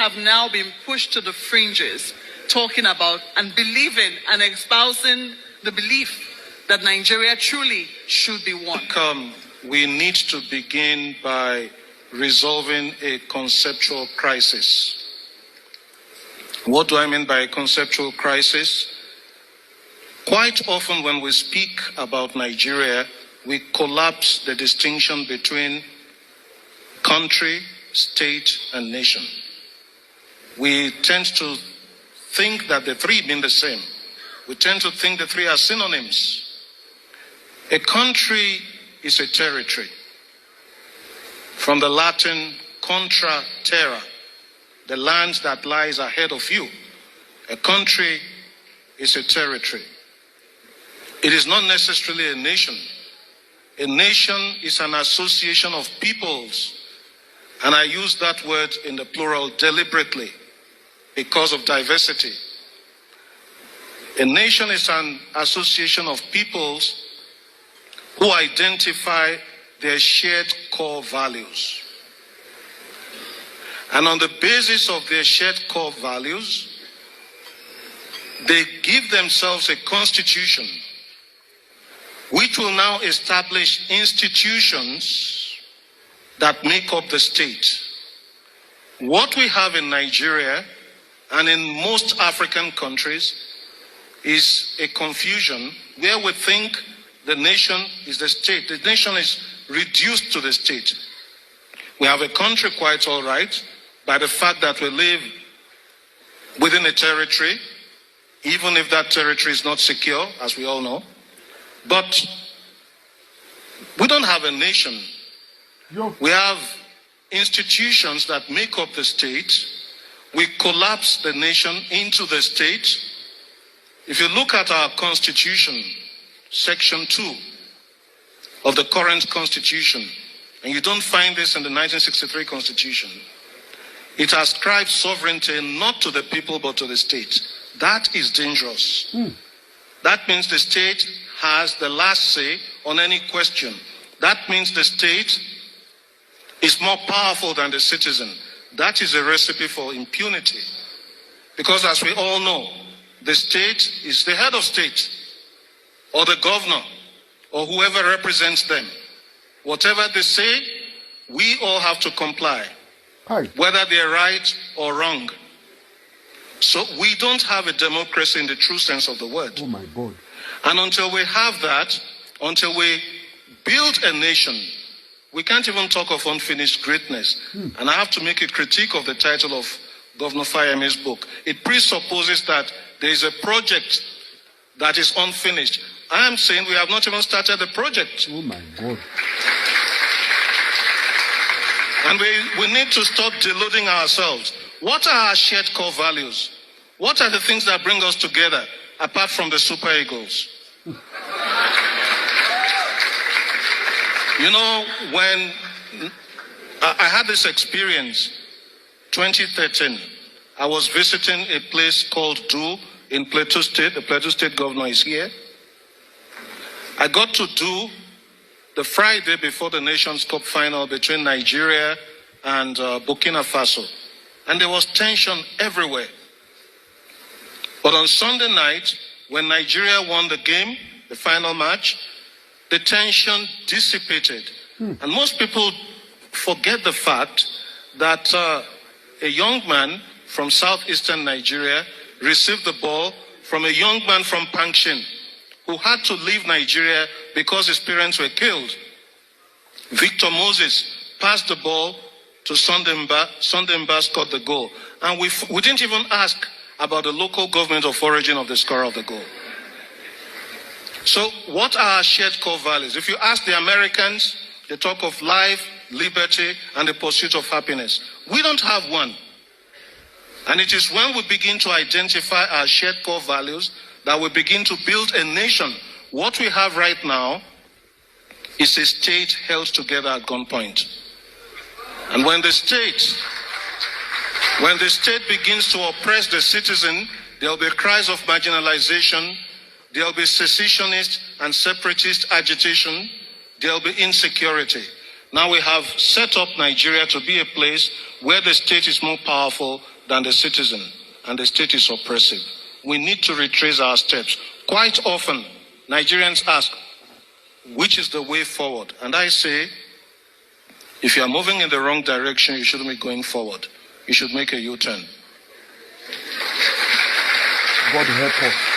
have now been pushed to the fringes, talking about and believing and espousing the belief that Nigeria truly should be one. We need to begin by resolving a conceptual crisis. What do I mean by a conceptual crisis? Quite often when we speak about Nigeria, we collapse the distinction between country, state, and nation. We tend to think that the three mean the same. We tend to think the three are synonyms. A country is a territory. From the Latin contra terra, the land that lies ahead of you. A country is a territory. It is not necessarily a nation. A nation is an association of peoples. And I use that word in the plural deliberately because of diversity. A nation is an association of peoples who identify their shared core values. And on the basis of their shared core values, they give themselves a constitution which will now establish institutions that make up the state. What we have in Nigeria and in most African countries is a confusion where we think the nation is the state. The nation is reduced to the state. We have a country quite all right by the fact that we live within a territory, even if that territory is not secure, as we all know. But we don't have a nation. We have institutions that make up the state. We collapse the nation into the state. If you look at our constitution, section 2 of the current constitution, and you don't find this in the 1963 constitution, it ascribes sovereignty not to the people but to the state. That is dangerous. That means the state has the last say on any question. That means the state is more powerful than the citizen. That is a recipe for impunity. Because as we all know, the state is the head of state, or the governor, or whoever represents them. Whatever they say, we all have to comply, whether they're right or wrong. So we don't have a democracy in the true sense of the word. Oh my God. And until we have that, until we build a nation, we can't even talk of unfinished greatness. And I have to make a critique of the title of Governor Fayemi's book. It presupposes that there is a project that is unfinished. I am saying we have not even started the project. Oh my God. And we need to stop deluding ourselves. What are our shared core values? What are the things that bring us together, apart from the super egos? You know, when I had this experience, 2013, I was visiting a place called Do in Plateau State. The Plateau State governor is here. I got to Do the Friday before the Nations Cup final between Nigeria and Burkina Faso. And there was tension everywhere. But on Sunday night, when Nigeria won the game, the final match, the tension dissipated. And most people forget the fact that a young man from southeastern Nigeria received the ball from a young man from Pankshin who had to leave Nigeria because his parents were killed. Victor Moses passed the ball to Sondemba. Sondemba scored the goal. And we didn't even ask about the local government of origin of the scorer of the goal. So what are our shared core values? If you ask the Americans, they talk of life, liberty, and the pursuit of happiness. We don't have one. And it is when we begin to identify our shared core values that we begin to build a nation. What we have right now is a state held together at gunpoint. And when the state begins to oppress the citizen, there will be cries of marginalization, there will be secessionist and separatist agitation, there will be insecurity. Now we have set up Nigeria to be a place where the state is more powerful than the citizen, and the state is oppressive. We need to retrace our steps. Quite often, Nigerians ask, which is the way forward? And I say, if you are moving in the wrong direction, you shouldn't be going forward. You should make a U-turn. God help us.